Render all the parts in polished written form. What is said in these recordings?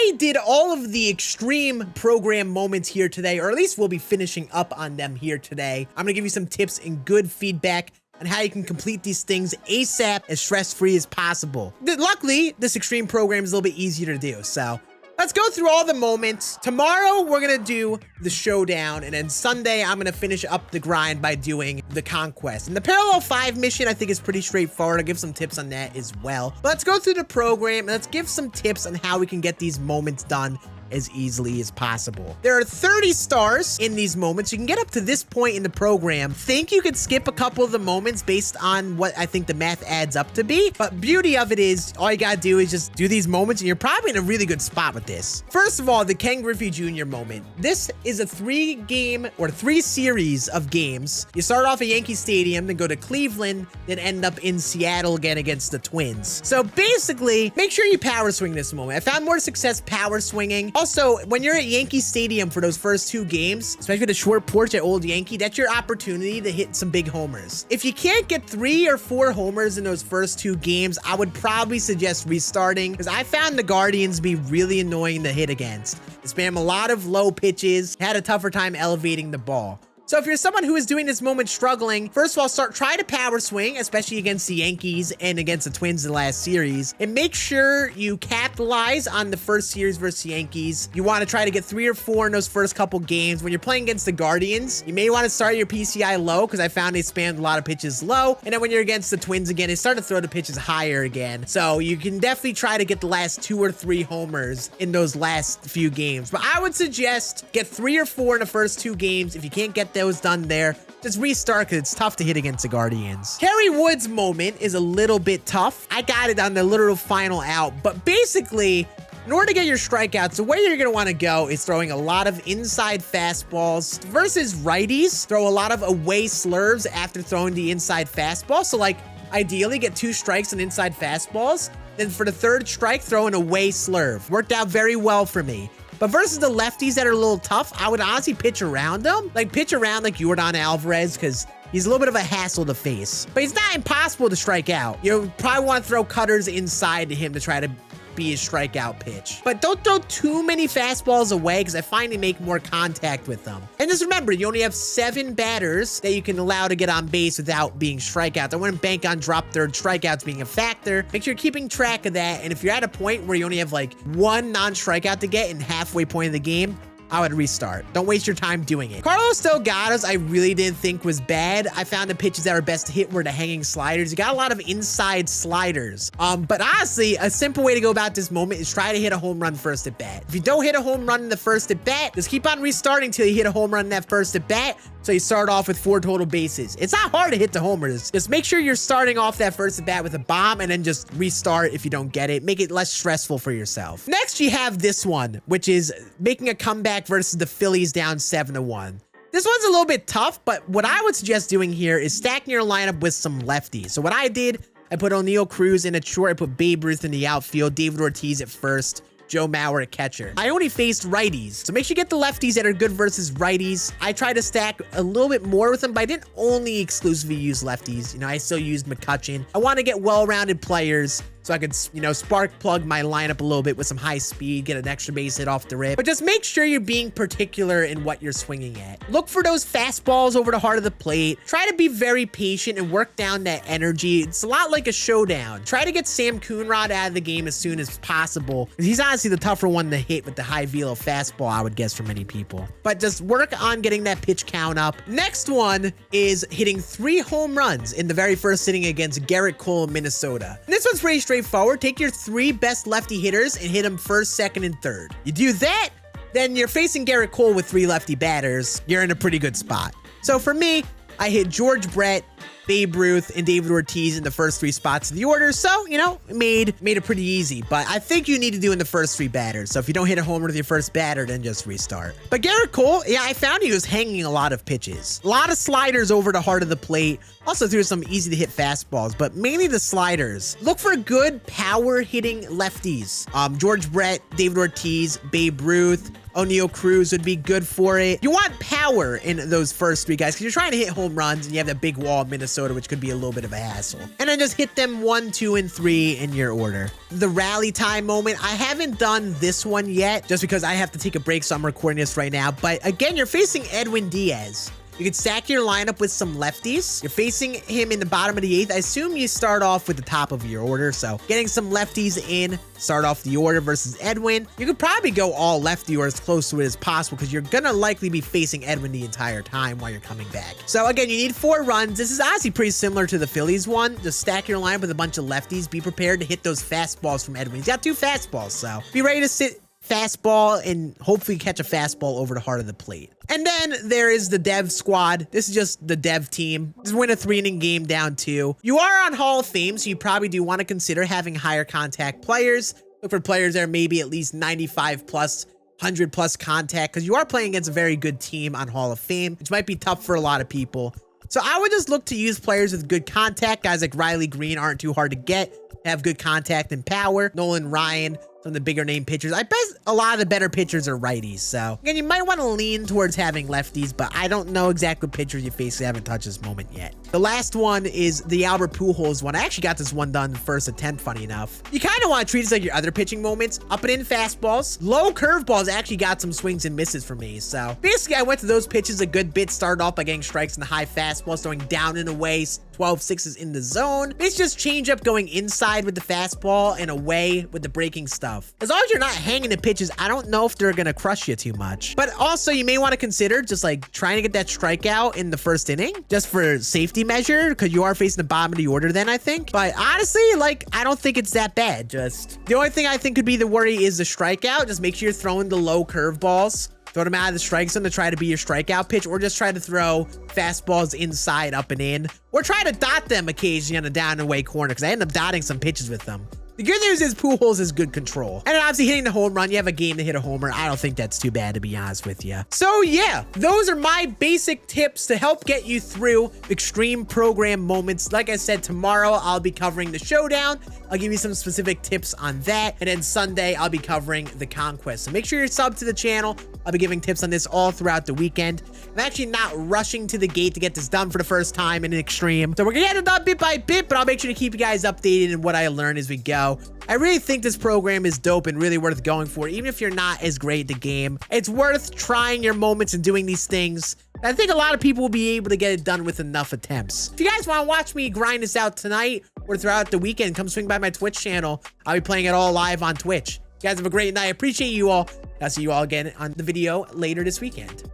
I did all of the extreme program moments here today, or at least we'll be finishing up on them here today. I'm gonna give you some tips and good feedback on how you can complete these things ASAP, as stress-free as possible. Luckily, this extreme program is a little bit easier to do, so let's go through all the moments. Tomorrow, we're gonna do the showdown, and then Sunday, I'm gonna finish up the grind by doing the conquest. And the Parallel 5 mission, I think, is pretty straightforward. I'll give some tips on that as well. But let's go through the program, and let's give some tips on how we can get these moments done as easily as possible. There are 30 stars in these moments. You can get up to this point in the program. Think you could skip a couple of the moments based on what I think the math adds up to be. But beauty of it is, all you gotta do is just do these moments, and you're probably in a really good spot with this. First of all, the Ken Griffey Jr. moment. This is a 3 series of games. You start off at Yankee Stadium, then go to Cleveland, then end up in Seattle again against the Twins. So basically, make sure you power swing this moment. I found more success power swinging. Also, when you're at Yankee Stadium for those first 2 games, especially the short porch at Old Yankee, that's your opportunity to hit some big homers. If you can't get 3 or 4 homers in those first 2 games, I would probably suggest restarting, because I found the Guardians to be really annoying to hit against. They spam a lot of low pitches, had a tougher time elevating the ball. So if you're someone who is doing this moment struggling, first of all, try to power swing, especially against the Yankees and against the Twins in the last series, and make sure you capitalize on the first series versus the Yankees. You want to try to get 3 or 4 in those first couple games. When you're playing against the Guardians, you may want to start your PCI low, because I found they spammed a lot of pitches low, and then when you're against the Twins again, they start to throw the pitches higher again. So you can definitely try to get the last 2 or 3 homers in those last few games. But I would suggest get 3 or 4 in the first 2 games. If you can't get those done there, just restart, because it's tough to hit against the Guardians. Kerry Wood's moment is a little bit tough. I got it on the literal final out, but basically, in order to get your strikeouts, the way you're going to want to go is throwing a lot of inside fastballs versus righties. Throw a lot of away slurves after throwing the inside fastball. So like, ideally get 2 strikes on inside fastballs. Then for the 3rd strike, throw an away slurve. Worked out very well for me. But versus the lefties that are a little tough, I would honestly pitch around them. Like, pitch around like Yordan Alvarez, because he's a little bit of a hassle to face. But he's not impossible to strike out. You probably want to throw cutters inside to him to try to be his strikeout pitch. But don't throw too many fastballs away, because I find they make more contact with them. And just remember, you only have 7 batters that you can allow to get on base without being strikeouts. I wouldn't bank on drop third strikeouts being a factor. Make sure you're keeping track of that. And if you're at a point where you only have like 1 non-strikeout to get in halfway point of the game, I would restart. Don't waste your time doing it. Carlos Delgado's I really didn't think was bad. I found the pitches that were best to hit were the hanging sliders. You got a lot of inside sliders. But honestly, a simple way to go about this moment is try to hit a home run first at bat. If you don't hit a home run in the first at bat, just keep on restarting till you hit a home run in that first at bat. So you start off with 4 total bases. It's not hard to hit the homers. Just make sure you're starting off that first at bat with a bomb, and then just restart if you don't get it. Make it less stressful for yourself. Next, you have this one, which is making a comeback versus the Phillies down 7-1. This one's a little bit tough, but what I would suggest doing here is stacking your lineup with some lefties. So what I did, I put O'Neill Cruz in at short, I put Babe Ruth in the outfield, David Ortiz at first, Joe Mauer at catcher. I only faced righties, so make sure you get the lefties that are good versus righties. I tried to stack a little bit more with them, but I didn't only exclusively use lefties. You know, I still used McCutchen. I want to get well-rounded players, so I could, you know, spark plug my lineup a little bit with some high speed, get an extra base hit off the rip. But just make sure you're being particular in what you're swinging at. Look for those fastballs over the heart of the plate. Try to be very patient and work down that energy. It's a lot like a showdown. Try to get Sam Coonrod out of the game as soon as possible. He's honestly the tougher one to hit with the high velo fastball, I would guess, for many people. But just work on getting that pitch count up. Next one is hitting 3 home runs in the very first inning against Garrett Cole in Minnesota. And this one's pretty straightforward. Take your 3 best lefty hitters and hit them first, second, and third. You do that, then you're facing Garrett Cole with 3 lefty batters. You're in a pretty good spot. So for me, I hit George Brett, Babe Ruth, and David Ortiz in the first 3 spots of the order. So, you know, made it pretty easy. But I think you need to do in the first 3 batters. So if you don't hit a homer with your first batter, then just restart. But Garrett Cole, yeah, I found he was hanging a lot of pitches. A lot of sliders over the heart of the plate. Also threw some easy to hit fastballs, but mainly the sliders. Look for good power hitting lefties. George Brett, David Ortiz, Babe Ruth, O'Neill Cruz would be good for it. You want power in those first 3 guys because you're trying to hit home runs and you have that big wall of Minnesota. Minnesota, which could be a little bit of a hassle. And then just hit them 1, 2, and 3 in your order. The rally time moment, I haven't done this one yet just because I have to take a break, so I'm recording this right now. But again, you're facing Edwin Diaz. You can stack your lineup with some lefties. You're facing him in the bottom of the 8th. I assume you start off with the top of your order. So getting some lefties in, start off the order versus Edwin. You could probably go all lefty or as close to it as possible because you're going to likely be facing Edwin the entire time while you're coming back. So again, you need 4 runs. This is honestly pretty similar to the Phillies one. Just stack your lineup with a bunch of lefties. Be prepared to hit those fastballs from Edwin. He's got 2 fastballs, so be ready to sit fastball and hopefully catch a fastball over the heart of the plate. And then there is the dev squad. This is just the dev team. Just win a 3-inning game down 2. You are on Hall of Fame, so you probably do want to consider having higher contact players. Look for players that are maybe at least 95 plus, 100 plus contact, because you are playing against a very good team on Hall of Fame, which might be tough for a lot of people. So I would just look to use players with good contact. Guys like Riley Green aren't too hard to get, have good contact and power. Nolan Ryan, some of the bigger name pitchers. I bet a lot of the better pitchers are righties. So again, you might want to lean towards having lefties, but I don't know exactly what pitchers you face. I haven't touched this moment yet. The last one is the Albert Pujols one. I actually got this one done the first attempt, funny enough. You kind of want to treat this like your other pitching moments. Up and in fastballs. Low curveballs actually got some swings and misses for me. So basically, I went to those pitches a good bit. Started off by getting strikes in the high fastballs, throwing down and away, 12 sixes in the zone. It's just change up going inside with the fastball and away with the breaking stuff. As long as you're not hanging the pitches, I don't know if they're going to crush you too much. But also, you may want to consider just like trying to get that strikeout in the first inning just for safety measure, because you are facing the bottom of the order then, I think. But honestly, like, I don't think it's that bad. Just the only thing I think could be the worry is the strikeout. Just make sure you're throwing the low curveballs. Throw them out of the strike zone to try to be your strikeout pitch, or just try to throw fastballs inside, up and in, or try to dot them occasionally on the down and away corner, because I end up dotting some pitches with them. The good news is Pujols is good control. And obviously hitting the home run, you have a game to hit a homer. I don't think that's too bad, to be honest with you. So yeah, those are my basic tips to help get you through extreme program moments. Like I said, tomorrow I'll be covering the showdown. I'll give you some specific tips on that. And then Sunday, I'll be covering the conquest. So make sure you're subbed to the channel. I'll be giving tips on this all throughout the weekend. I'm actually not rushing to the gate to get this done for the first time in an extreme. So we're gonna get it done bit by bit, but I'll make sure to keep you guys updated in what I learn as we go. I really think this program is dope and really worth going for, even if you're not as great at the game. It's worth trying your moments and doing these things. I think a lot of people will be able to get it done with enough attempts. If you guys want to watch me grind this out tonight or throughout the weekend, come swing by my Twitch channel. I'll be playing it all live on Twitch. You guys have a great night. I appreciate you all. I'll see you all again on the video later this weekend.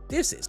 Deuces.